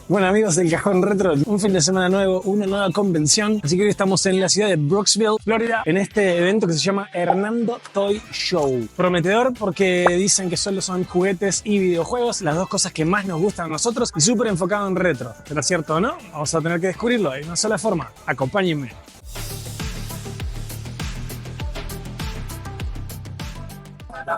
Bueno amigos del Cajón Retro, un fin de semana nuevo, una nueva convención. Así que hoy estamos en la ciudad de Brooksville, Florida, en este evento que se llama Hernando Toy Show. Prometedor porque dicen que solo son juguetes y videojuegos, las dos cosas que más nos gustan a nosotros, y súper enfocado en retro. ¿Será cierto o no? Vamos a tener que descubrirlo de una sola forma. Acompáñenme.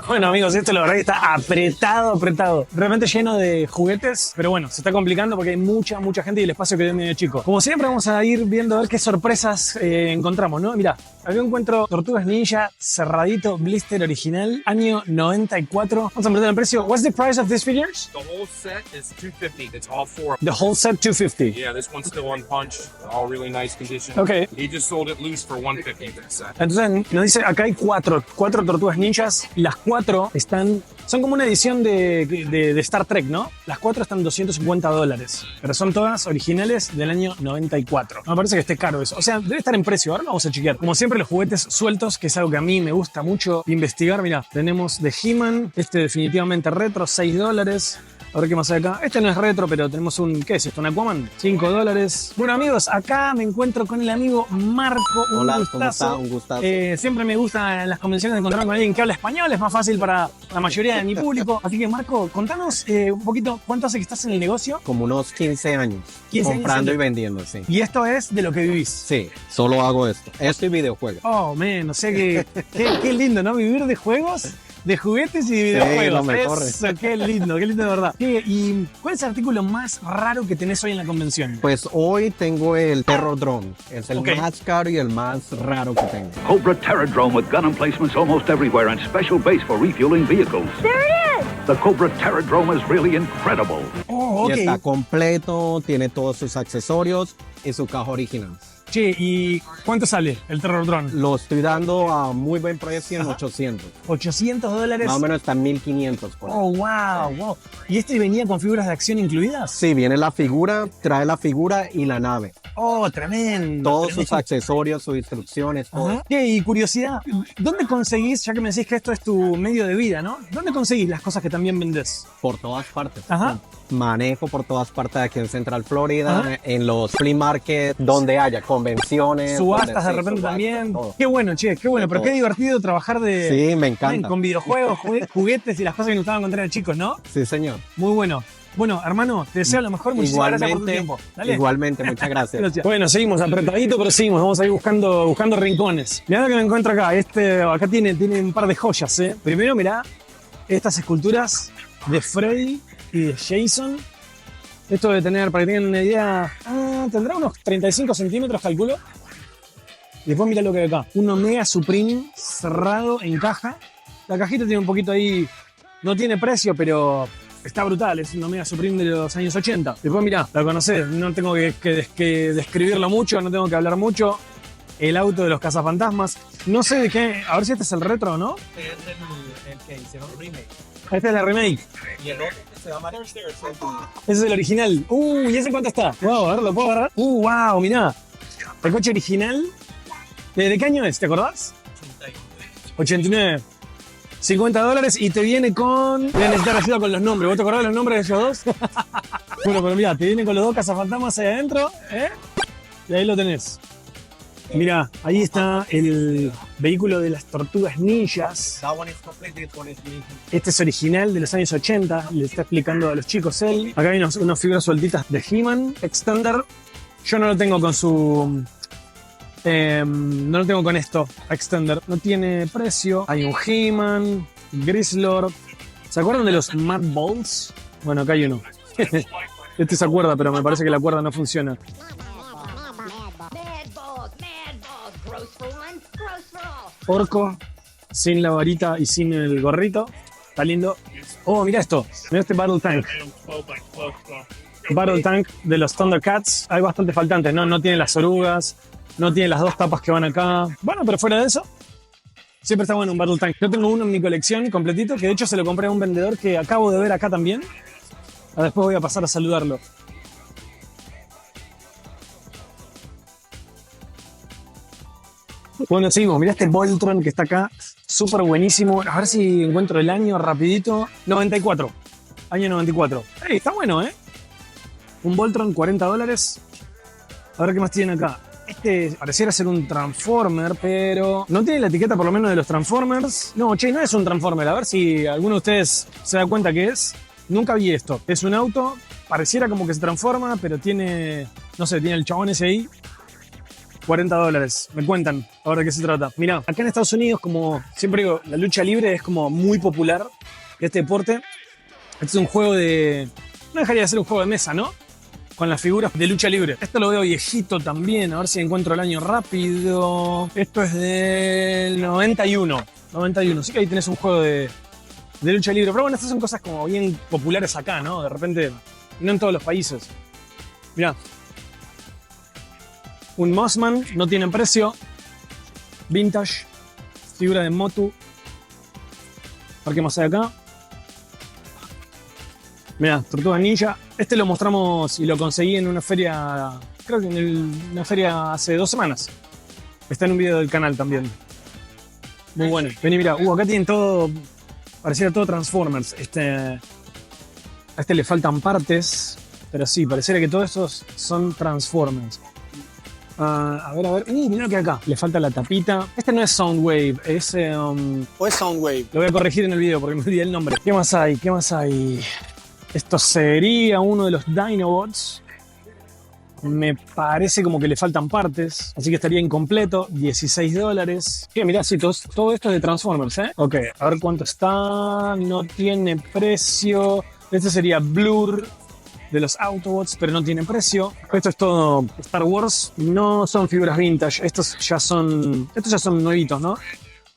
Bueno amigos, esto la verdad que está apretado. Realmente lleno de juguetes, pero bueno, se está complicando porque hay mucha gente y el espacio quedó medio chico. Como siempre vamos a ir viendo a ver qué sorpresas encontramos, ¿no? Mirá, acá encuentro Tortugas Ninja cerradito, blister original, año 94. Vamos a preguntar el precio. What's the price of these figures? The whole set is $250. It's all four. The whole set $250. Yeah, this one's still unpunched, all really nice condition. Okay. He just sold it loose for $150 for the set. Entonces nos dice, acá hay cuatro Tortugas Ninjas. Las cuatro son como una edición de Star Trek, ¿no? Las cuatro están $250, pero son todas originales del año 94. Me parece que esté caro eso. O sea, debe estar en precio. Ahora lo vamos a chequear. Como siempre, los juguetes sueltos, que es algo que a mí me gusta mucho investigar. Mirá, tenemos de He-Man, definitivamente retro, $6. A ver qué más hay acá. Este no es retro, pero tenemos un... ¿Qué es esto? ¿Un Aquaman? $5. Bueno, amigos, acá me encuentro con el amigo Marco. Hola, gustazo. ¿cómo está? Un gustazo. Siempre me gusta en las convenciones encontrarme con alguien que habla español. Es más fácil para la mayoría de mi público. Así que, Marco, contanos un poquito, ¿cuánto hace que estás en el negocio? Como unos 15 años. 15 comprando años. Y vendiendo, sí. Y esto es de lo que vivís. Sí, solo hago esto. Esto y videojuegos. Oh, man, o sea que... qué lindo, ¿no? Vivir de juegos... De juguetes y de videojuegos. Lo mejor. Eso, qué lindo de verdad. ¿Y cuál es el artículo más raro que tenés hoy en la convención? Pues hoy tengo el Terror Drone. Es el Ok. más caro y el más raro que tengo. Cobra Terradrome with gun emplacements almost everywhere and special base for refueling vehicles. There it is! The Cobra Terradrome is really incredible. Oh, ok. Y está completo, tiene todos sus accesorios y su caja original. Che, ¿y cuánto sale el Terror Drone? Lo estoy dando a muy buen precio en 800. $800. Más o menos está 1500 por ahí. Oh, wow. ¿Y este venía con figuras de acción incluidas? Sí, viene la figura, trae la figura y la nave. Oh, tremendo. Todos sus tremendo. accesorios, sus instrucciones, todo. Ajá. Che, y curiosidad, ¿dónde conseguís, ya que me decís que esto es tu medio de vida, ¿no? ¿Dónde conseguís las cosas que también vendés? Por todas partes. Ajá. Manejo por todas partes aquí en Central Florida, Ajá. en los flea markets, donde haya convenciones. Subastas donde de sí, repente subastas, también. todo. Qué bueno, che, qué bueno. De Pero qué todo. divertido trabajar de... Sí, me encanta. Con videojuegos, juguetes y las cosas que nos estaban contando de chicos, ¿no? Sí, señor. Muy bueno. Bueno, hermano, te deseo lo mejor. Muchísimas gracias por tu tiempo. Dale. Igualmente, muchas gracias. Gracias. Bueno, seguimos apretadito, pero seguimos. Vamos a ir buscando rincones. Mirá lo que me encuentro acá. Acá tiene un par de joyas, ¿eh? Primero, mirá estas esculturas de Freddy y de Jason. Esto debe tener, para que tengan una idea, tendrá unos 35 centímetros, calculo. Y después mirá lo que hay acá. Un Omega Supreme cerrado en caja. La cajita tiene un poquito ahí, no tiene precio, pero está brutal. Es un Omega Supreme de los años 80. Después mirá, la conocés. No tengo que describirlo mucho, no tengo que hablar mucho. El auto de los cazafantasmas. No sé de qué, a ver si este es el retro o no. Es el que hicieron remake. Esta es la remake. Y el otro que se llama Ese es el original. ¿Y ese cuánto está? Wow, a ver, ¿lo puedo agarrar? Wow, mirá. El coche original. ¿De qué año es? ¿Te acordás? 89. $50 y te viene con... Voy a necesitar ayuda con los nombres. ¿Vos te acordás de los nombres de ellos dos? Bueno, pero mirá, te viene con los dos cazafantasmas ahí adentro, ¿eh? Y ahí lo tenés. Mirá, ahí está el vehículo de las tortugas ninjas. That one is complete, this one is me. Este es original de los años 80, le está explicando a los chicos él. Acá hay unas figuras sueltitas de He-Man, Extender. Yo no lo tengo con su... no lo tengo con esto, Extender. No tiene precio. Hay un He-Man, Grislord. ¿Se acuerdan de los Mad Balls? Bueno, acá hay uno. Este se acuerda, pero me parece que la cuerda no funciona. Mad balls. Gross for one, gross for all. Orco, sin la varita y sin el gorrito. Está lindo. Oh, mira esto. Mira este Battle Tank. Battle Tank de los Thundercats. Hay bastantes faltantes, ¿no? No tiene las orugas, no tiene las dos tapas que van acá. Bueno, pero fuera de eso, siempre está bueno un Battle Tank. Yo tengo uno en mi colección completito, que de hecho se lo compré a un vendedor que acabo de ver acá también. Ahora después voy a pasar a saludarlo. Bueno, seguimos. Mirá este Voltron que está acá. Súper buenísimo. A ver si encuentro el año rapidito. 94. Año 94. Ey, está bueno, ¿eh? Un Voltron, $40. A ver qué más tienen acá. Este pareciera ser un Transformer, pero no tiene la etiqueta por lo menos de los Transformers. No, che, no es un Transformer. A ver si alguno de ustedes se da cuenta que es. Nunca vi esto. Es un auto, pareciera como que se transforma, pero tiene, no sé, tiene el chabón ese ahí. $40. Me cuentan ahora de qué se trata. Mirá, acá en Estados Unidos, como siempre digo, la lucha libre es como muy popular, este deporte. Este es un juego de... No dejaría de ser un juego de mesa, ¿no? Con las figuras de lucha libre. Esto lo veo viejito también, a ver si encuentro el año rápido. Esto es del 91. 91, sí que ahí tenés un juego de lucha libre. Pero bueno, estas son cosas como bien populares acá, ¿no? De repente, no en todos los países. Mirá. Un Mossman, no tiene precio. Vintage. Figura de Motu. A ver qué más hay acá. Mirá, Tortuga Ninja. Este lo mostramos y lo conseguí en una feria, creo que en una feria hace 2 semanas. Está en un video del canal también. Muy bueno. Vení, mirá. Acá tienen todo, pareciera todo Transformers. A este le faltan partes, pero sí, pareciera que todos estos son Transformers. A ver. Mirá lo que hay acá. Le falta la tapita. Este no es Soundwave, es... o es Soundwave. Lo voy a corregir en el video porque me olvidé el nombre. ¿Qué más hay? ¿Qué más hay? Esto sería uno de los Dinobots. Me parece como que le faltan partes, así que estaría incompleto. $16. Mirá, sí, todo esto es de Transformers, ¿eh? Ok, a ver cuánto está. No tiene precio. Este sería Blur de los Autobots, pero no tiene precio. Esto es todo Star Wars. No son figuras vintage. Estos ya son nuevitos, ¿no?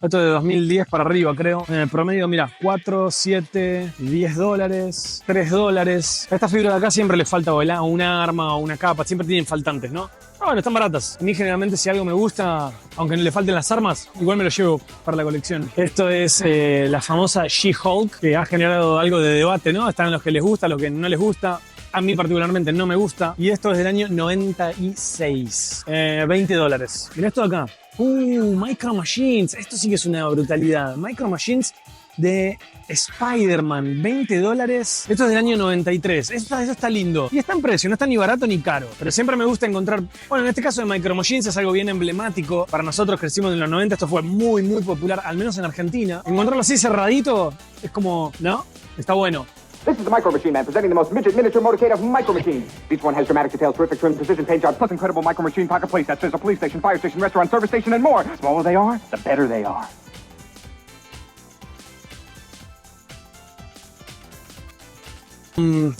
Esto de 2010 para arriba, creo. En el promedio, mira, 4, 7, $10, $3. A esta figura de acá siempre le falta un arma o una capa. Siempre tienen faltantes, ¿no? Bueno, están baratas. A mí generalmente si algo me gusta, aunque no le falten las armas, igual me lo llevo para la colección. Esto es la famosa She-Hulk, que ha generado algo de debate, ¿no? Están los que les gusta, los que no les gusta. A mí particularmente no me gusta. Y esto es del año 96. $20. Mirá esto de acá. Micro Machines. Esto sí que es una brutalidad. Micro Machines de Spider-Man. $20. Esto es del año 93. Eso está lindo. Y está en precio. No está ni barato ni caro. Pero siempre me gusta encontrar... Bueno, en este caso de Micro Machines es algo bien emblemático. Para nosotros crecimos en los 90. Esto fue muy, muy popular. Al menos en Argentina. Encontrarlo así cerradito es como... ¿no? Está bueno. This is the Micro Machine Man presenting the most midget miniature motorcade of Micro Machines. Each one has dramatic detail, terrific trim, precision paint job, plus incredible Micro Machine pocket play sets. There's a police station, fire station, restaurant, service station, and more. The smaller they are, the better they are.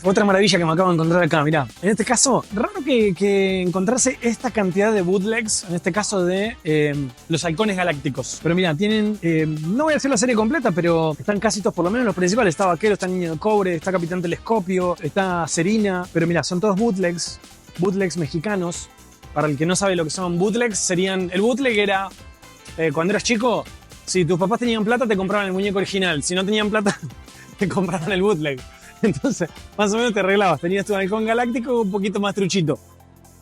Otra maravilla que me acabo de encontrar acá, mirá. En este caso, raro que encontrarse esta cantidad de bootlegs, en este caso de los halcones galácticos. Pero mirá, tienen, no voy a hacer la serie completa, pero están casi todos, por lo menos los principales. Está Vaquero, está Niño de Cobre, está Capitán Telescopio, está Serina. Pero mirá, son todos bootlegs mexicanos. Para el que no sabe lo que son bootlegs, serían... El bootleg era, cuando eras chico, si tus papás tenían plata, te compraban el muñeco original. Si no tenían plata, te compraban el bootleg. Entonces, más o menos te arreglabas. Tenías tu halcón galáctico un poquito más truchito.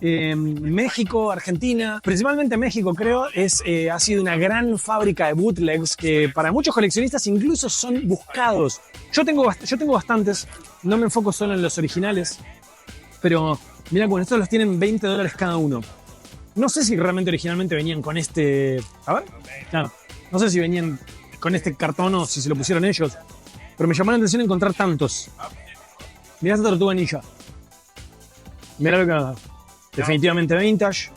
México, Argentina, principalmente México, creo, ha sido una gran fábrica de bootlegs que para muchos coleccionistas incluso son buscados. Yo tengo bastantes, no me enfoco solo en los originales, pero mira, con estos los tienen $20 cada uno. No sé si realmente originalmente venían con este... A ver, claro, no sé si venían con este cartón o si se lo pusieron ellos. Pero me llamó la atención encontrar tantos. Mirá esta Tortuga Ninja. Mirá lo que... Definitivamente vintage.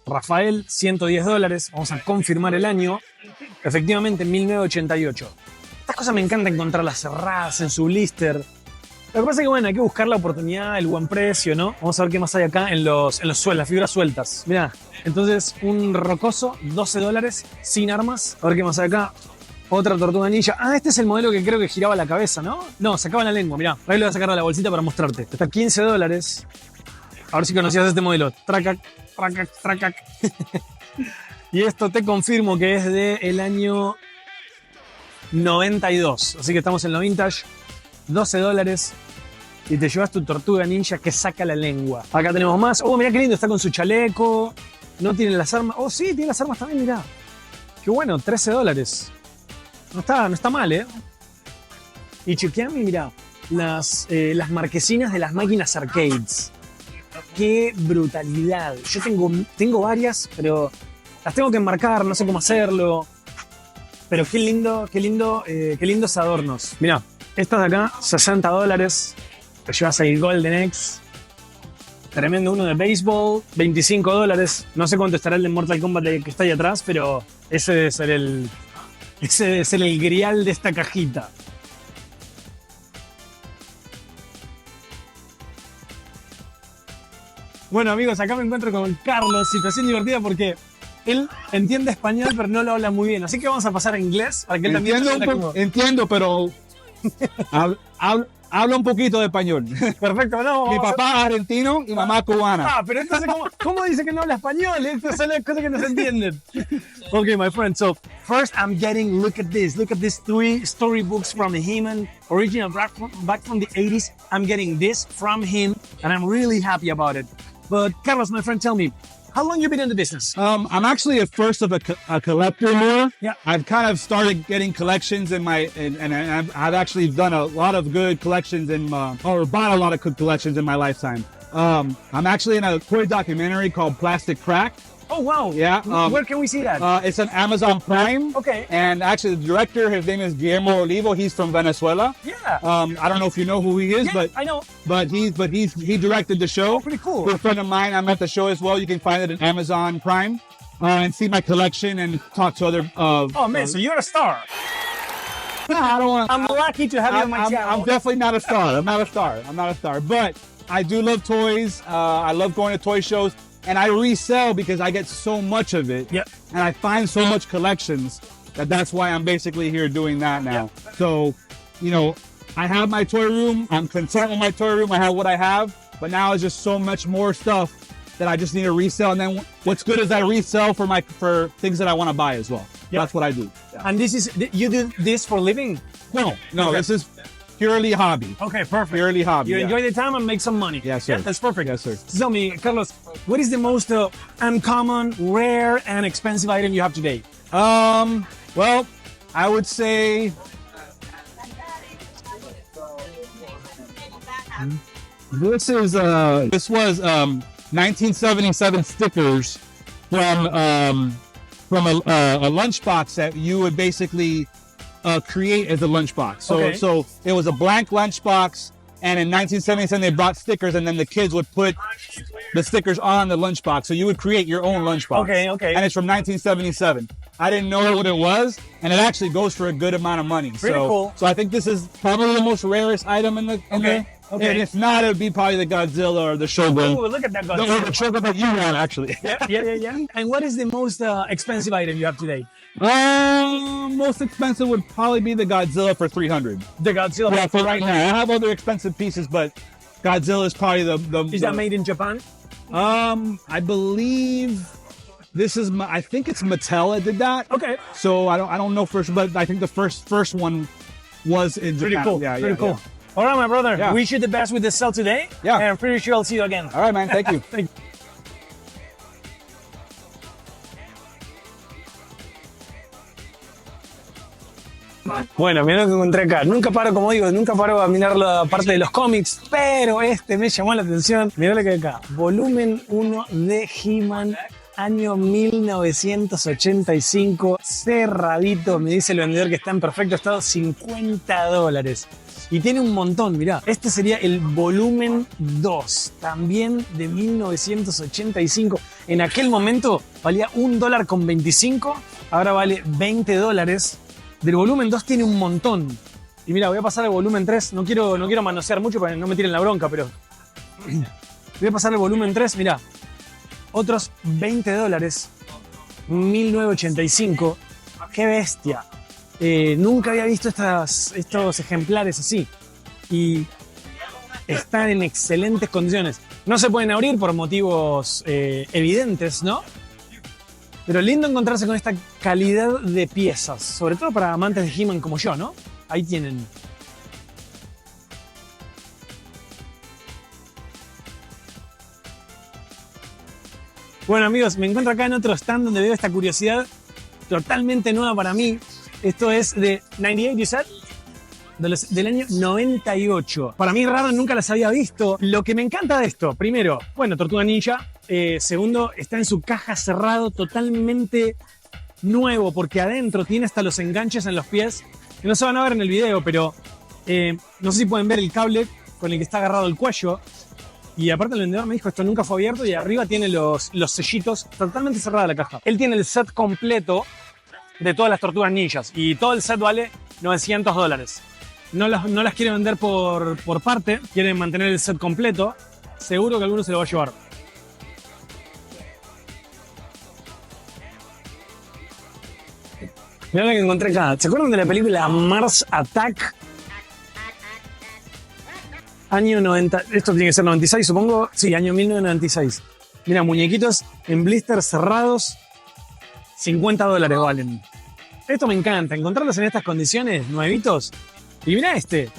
Rafael, $110. Vamos a confirmar el año. Efectivamente, 1988. Estas cosas me encanta encontrarlas cerradas en su blister. Lo que pasa es que, bueno, hay que buscar la oportunidad, el buen precio, ¿no? Vamos a ver qué más hay acá en las figuras sueltas. Mirá, entonces un rocoso, $12, sin armas. A ver qué más hay acá. Otra Tortuga Ninja. Ah, este es el modelo que creo que giraba la cabeza, ¿no? No, sacaba la lengua, mirá. Ahí lo voy a sacar de la bolsita para mostrarte. Está $15. A ver si conocías este modelo. Tracac, tracac, tracac. Y esto te confirmo que es del año 92. Así que estamos en lo vintage. $12. Y te llevas tu Tortuga Ninja que saca la lengua. Acá tenemos más. Oh, mirá qué lindo. Está con su chaleco. No tiene las armas. Oh, sí, tiene las armas también, mirá. Qué bueno, $13. No está mal, ¿eh? Y chequeame, mirá, las marquesinas de las máquinas arcades. qué brutalidad. Yo tengo varias, pero las tengo que enmarcar, no sé cómo hacerlo. Pero qué lindos adornos. Mirá, estas de acá, $60. Te llevas el Golden X. Tremendo uno de béisbol, $25. No sé cuánto estará el de Mortal Kombat que está ahí atrás, pero ese debe ser el grial de esta cajita. Bueno, amigos, acá me encuentro con Carlos. Situación divertida porque él entiende español, pero no lo habla muy bien. Así que vamos a pasar a inglés para que él también Entiendo, pero habla un poquito de español. Perfecto, no. Mi papá es argentino y mamá cubana. Ah, pero entonces, ¿cómo dice que no habla español? Estas son las cosas que no se entienden. Okay, my friend. So, first I'm getting, look at these 3 storybooks from He-Man, original back from the 80s. I'm getting this from him, and I'm really happy about it. But, Carlos, my friend, tell me, how long you been in the business? I'm actually at first of a collector more. Yeah. I've kind of started getting collections and I've actually done a lot of good collections or bought a lot of good collections in my lifetime. I'm actually in a toy documentary called Plastic Crack. Oh, wow. Yeah. Where can we see that? It's on Amazon Prime. Okay. And actually the director, his name is Guillermo Olivo. He's from Venezuela. Yeah. I don't know if you know who he is, Yeah, but I know. he directed the show. Pretty cool. For a friend of mine, I'm at the show as well. You can find it on Amazon Prime and see my collection and talk to other. Oh, man, so you're a star. I don't want. I'm lucky to have you on my channel. I'm definitely not a star. I'm not a star. But I do love toys. I love going to toy shows. And I resell because I get so much of it. Yep. And I find so much collections that's why I'm basically here doing that now. Yep. So, I have my toy room. I'm content with my toy room. I have what I have. But now it's just so much more stuff that I just need to resell. And then what's good is I resell for things that I want to buy as well. Yep. That's what I do. Yeah. And you do this for a living? No, Okay. This is purely hobby. Okay, perfect. Purely hobby. You yeah. enjoy the time and make some money. Yes, sir. Yeah, that's perfect. Yes, sir. Tell me, Carlos, what is the most uncommon, rare, and expensive item you have today? Well, I would say this was 1977 stickers from a lunchbox that you would basically create as a lunchbox. So it was a blank lunchbox, and in 1977 they brought stickers, and then the kids would put the stickers on the lunchbox. So you would create your own lunchbox. Okay. And it's from 1977. I didn't know what it was, and it actually goes for a good amount of money. Pretty cool. So I think this is probably the most rarest item in the. Okay. And if not, it would be probably the Godzilla or the Shogun. Oh, look at that The Godzilla. Shogun that you want, actually. Yeah. And what is the most expensive item you have today? Most expensive would probably be the Godzilla for 300. The Godzilla. Yeah, for right now. I have other expensive pieces, but Godzilla is probably the. Is that made in Japan? I believe this is. I think it's Mattel that did that. Okay. So I don't know first, but I think the first one was in Japan. Pretty cool. Yeah, Pretty cool. yeah. All right, my brother. Yeah. Wish you the best with the sale today. Yeah. And I'm pretty sure I'll see you again. All right, man. Thank you. Thank you. Bueno, mira lo que encontré acá. Nunca paro, como digo, nunca paro a mirar la parte de los cómics, pero este me llamó la atención. Mirá lo que hay acá. Volumen 1 de He-Man, año 1985, cerradito. Me dice el vendedor que está en perfecto estado, $50. Y tiene un montón, mirá. Este sería el volumen 2, también de 1985. En aquel momento valía $1.25, ahora vale $20. Del volumen 2 tiene un montón. Y mira, voy a pasar al volumen 3. No quiero manosear mucho para que no me tiren la bronca, pero voy a pasar al volumen 3. Mira, otros $20, 1985. ¡Qué bestia! Nunca había visto estos ejemplares así. Y están en excelentes condiciones. No se pueden abrir por motivos evidentes, ¿no? Pero lindo encontrarse con esta calidad de piezas, sobre todo para amantes de He-Man como yo, ¿no? Ahí tienen. Bueno, amigos, me encuentro acá en otro stand donde veo esta curiosidad totalmente nueva para mí. Esto es de 98, you said? del año 98. Para mí raro, nunca las había visto. Lo que me encanta de esto, primero, bueno, Tortuga Ninja. Segundo, está en su caja cerrado, totalmente nuevo, porque adentro tiene hasta los enganches en los pies, que no se van a ver en el video, pero no sé si pueden ver el cable con el que está agarrado el cuello. Y aparte el vendedor me dijo, esto nunca fue abierto, y arriba tiene los sellitos, totalmente cerrada la caja. Él tiene el set completo de todas las Tortugas Ninjas, y todo el set vale $900. No las quiere vender por parte, quieren mantener el set completo. Seguro que alguno se lo va a llevar. Mirá lo que encontré acá. ¿Se acuerdan de la película Mars Attack? Año 90, esto tiene que ser 96, supongo. Sí, año 1996. Mira, muñequitos en blister cerrados. $50 valen. Esto me encanta, encontrarlos en estas condiciones, nuevitos. Y mirá este.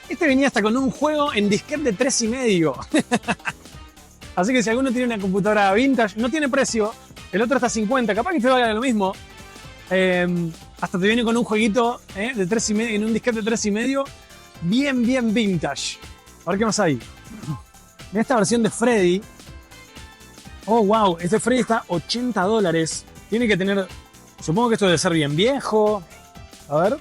Este venía hasta con un juego en disquete de 3,5. Así que si alguno tiene una computadora vintage, no tiene precio. El otro está 50, capaz que te valga lo mismo. Hasta te viene con un jueguito de 3,5 en un disquete de 3,5. Bien vintage. A ver qué más hay. En esta versión de Freddy. Oh, wow. Este Freddy está $80. Tiene que tener. Supongo que esto debe ser bien viejo. A ver.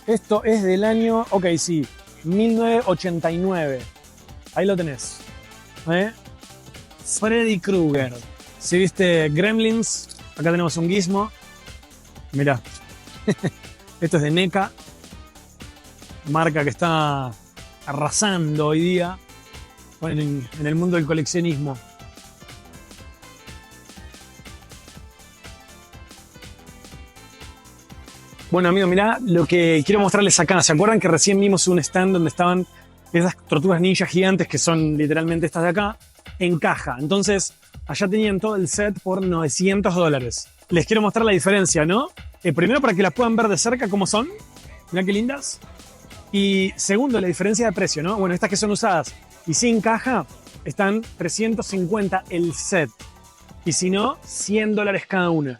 Esto es del año. Ok, sí. 1989. Ahí lo tenés. Freddy Krueger. Si viste Gremlins, acá tenemos un Gizmo. Mirá. Esto es de NECA. Marca que está arrasando hoy día en el mundo del coleccionismo. Bueno, amigos, mirá lo que quiero mostrarles acá. ¿Se acuerdan que recién vimos un stand donde estaban esas tortugas ninja gigantes que son literalmente estas de acá? En caja. Entonces, allá tenían todo el set por $900. Les quiero mostrar la diferencia, ¿no? Primero, para que las puedan ver de cerca cómo son. Mirá qué lindas. Y segundo, la diferencia de precio, ¿no? Bueno, estas que son usadas y sin caja están $350 el set. Y si no, $100 cada una.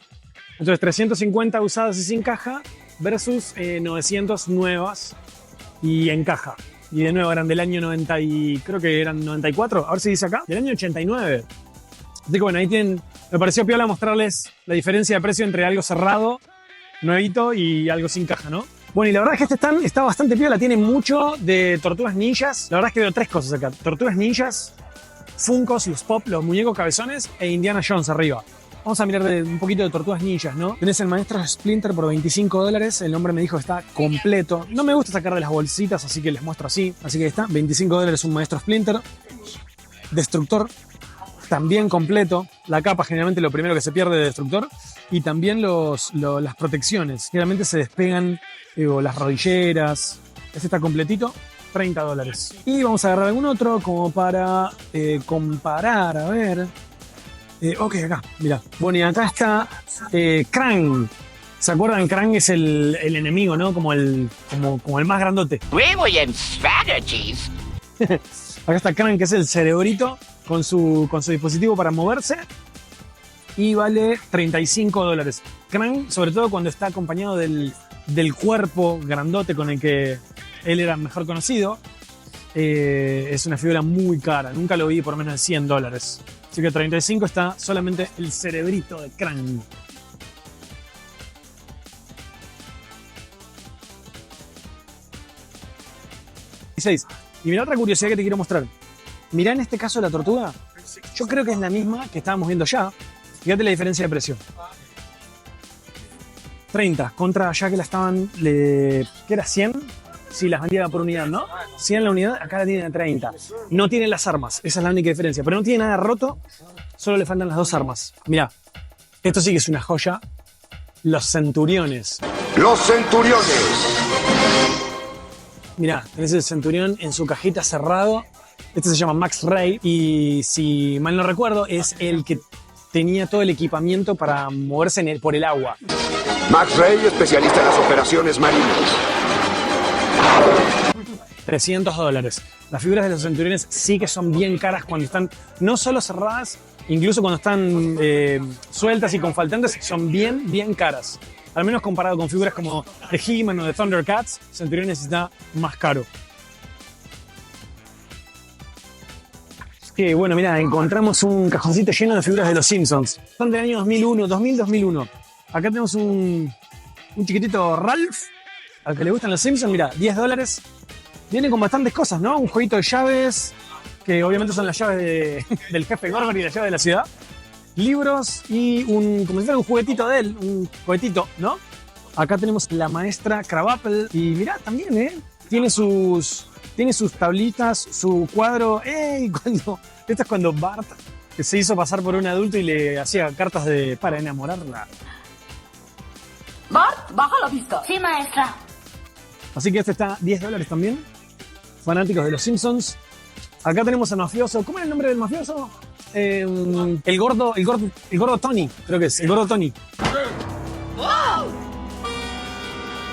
Entonces, 350 usadas y sin caja versus 900 nuevas y en caja. Y de nuevo eran del año 90 y creo que eran 94. A ver si dice acá. Del año 89. Así que bueno, ahí tienen. Me pareció piola mostrarles la diferencia de precio entre algo cerrado, nuevito, y algo sin caja, ¿no? Bueno, y la verdad es que este stand está bastante piola. Tiene mucho de Tortugas Ninjas. La verdad es que veo tres cosas acá. Tortugas Ninjas, Funkos, los Pop, los muñecos cabezones e Indiana Jones arriba. Vamos a mirar un poquito de Tortugas Ninjas, ¿no? Tenés el Maestro Splinter por $25. El hombre me dijo que está completo. No me gusta sacar de las bolsitas, así que les muestro así. Así que está, $25 un Maestro Splinter. Destructor, también completo. La capa generalmente lo primero que se pierde de Destructor. Y también las protecciones. Generalmente se despegan las rodilleras. Este está completito, $30. Y vamos a agarrar algún otro como para comparar, a ver. Ok, acá, mirá. Bueno, y acá está Krang. ¿Se acuerdan? Krang es el enemigo, ¿no? Como el más grandote. Brilliant strategies. Acá está Krang, que es el cerebrito con su dispositivo para moverse. Y vale $35. Krang, sobre todo cuando está acompañado del cuerpo grandote con el que él era mejor conocido. Es una figura muy cara. Nunca lo vi por menos de $100. Así que 35 está solamente el cerebrito de Krang. Y mira otra curiosidad que te quiero mostrar. Mirá en este caso la tortuga. Yo creo que es la misma que estábamos viendo ya. Fíjate la diferencia de precio. 30 contra allá que la estaban... ¿Qué era? 100. Sí, las vendía por unidad, ¿no? 100 la unidad, acá la tienen a 30. No tienen las armas, esa es la única diferencia. Pero no tiene nada roto, solo le faltan las dos armas. Mirá, esto sí que es una joya. Los centuriones. ¡Los centuriones! Mirá, tenés el centurión en su cajita cerrado. Este se llama Max Ray y si mal no recuerdo es el que tenía todo el equipamiento para moverse por el agua. Max Ray, especialista en las operaciones marinas. $300. Las figuras de los centuriones sí que son bien caras cuando están no solo cerradas, incluso cuando están sueltas y con faltantes, son bien caras. Al menos comparado con figuras como de He-Man o de Thundercats, Centuriones está más caro. Que bueno, mira, encontramos un cajoncito lleno de figuras de los Simpsons. Son del año 2001, 2000-2001. Acá tenemos un chiquitito Ralph, al que le gustan los Simpsons, mira, $10. Viene con bastantes cosas, ¿no? Un jueguito de llaves, que obviamente son las llaves del jefe Gorgon y la llave de la ciudad. Libros y como si fuera un juguetito de él, un juguetito, ¿no? Acá tenemos la maestra Krabappel y mirá, también, tiene sus tablitas, su cuadro. Esto es cuando Bart que se hizo pasar por un adulto y le hacía cartas para enamorarla. Bart, baja la vista. Sí, maestra. Así que este está $10 también. Fanáticos de los Simpsons. Acá tenemos al mafioso. ¿Cómo es el nombre del mafioso? El gordo Tony, creo que es, el gordo Tony.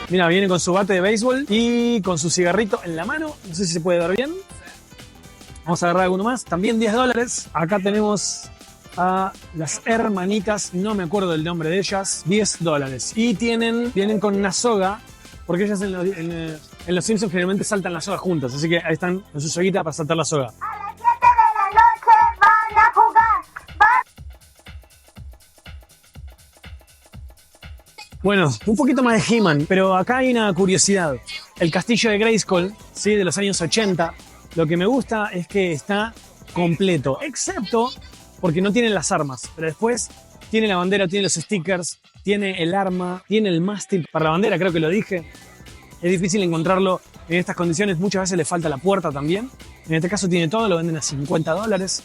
Mira, viene con su bate de béisbol y con su cigarrito en la mano. No sé si se puede ver bien. Vamos a agarrar alguno más. También $10. Acá tenemos a las hermanitas, no me acuerdo del nombre de ellas, $10. Y vienen con una soga, porque ellas en los Simpsons generalmente saltan la soga juntas. Así que ahí están con su soguita para saltar la soga. A las 7 de la noche van a jugar. Bueno, un poquito más de He-Man, pero acá hay una curiosidad. El castillo de Grayskull, ¿sí? De los años 80, lo que me gusta es que está completo, excepto porque no tiene las armas, pero después tiene la bandera, tiene los stickers, tiene el arma, tiene el mástil para la bandera, creo que lo dije. Es difícil encontrarlo en estas condiciones, muchas veces le falta la puerta también. En este caso tiene todo, lo venden a $50.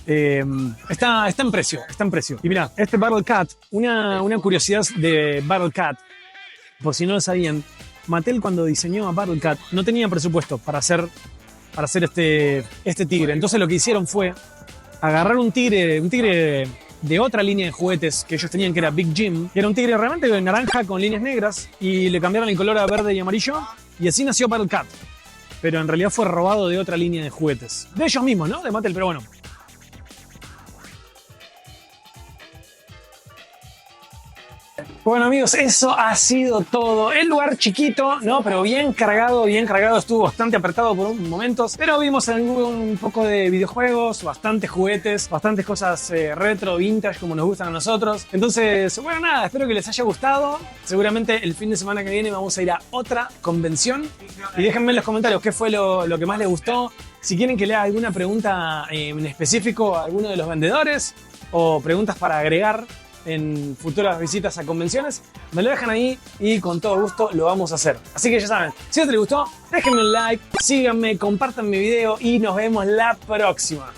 Está en precio. Y mira, este Battle Cat, una curiosidad de Battle Cat, por si no lo sabían, Mattel cuando diseñó a Battle Cat no tenía presupuesto para hacer este tigre. Entonces lo que hicieron fue agarrar un tigre de otra línea de juguetes que ellos tenían, que era Big Jim, que era un tigre realmente de naranja con líneas negras, y le cambiaron el color a verde y amarillo, y así nació Battle Cat. Pero en realidad fue robado de otra línea de juguetes. De ellos mismos, ¿no? De Mattel, pero bueno. Bueno amigos, eso ha sido todo. El lugar chiquito, ¿no? Pero bien cargado, estuvo bastante apretado por momentos, pero vimos un poco de videojuegos, bastantes juguetes, bastantes cosas retro, vintage, como nos gustan a nosotros. Entonces, bueno, nada, espero que les haya gustado. Seguramente el fin de semana que viene vamos a ir a otra convención. Y déjenme en los comentarios qué fue lo que más les gustó. Si quieren que lea alguna pregunta en específico a alguno de los vendedores, o preguntas para agregar en futuras visitas a convenciones, me lo dejan ahí y con todo gusto lo vamos a hacer. Así que ya saben, si les gustó, déjenme un like, síganme, compartan mi video y nos vemos la próxima.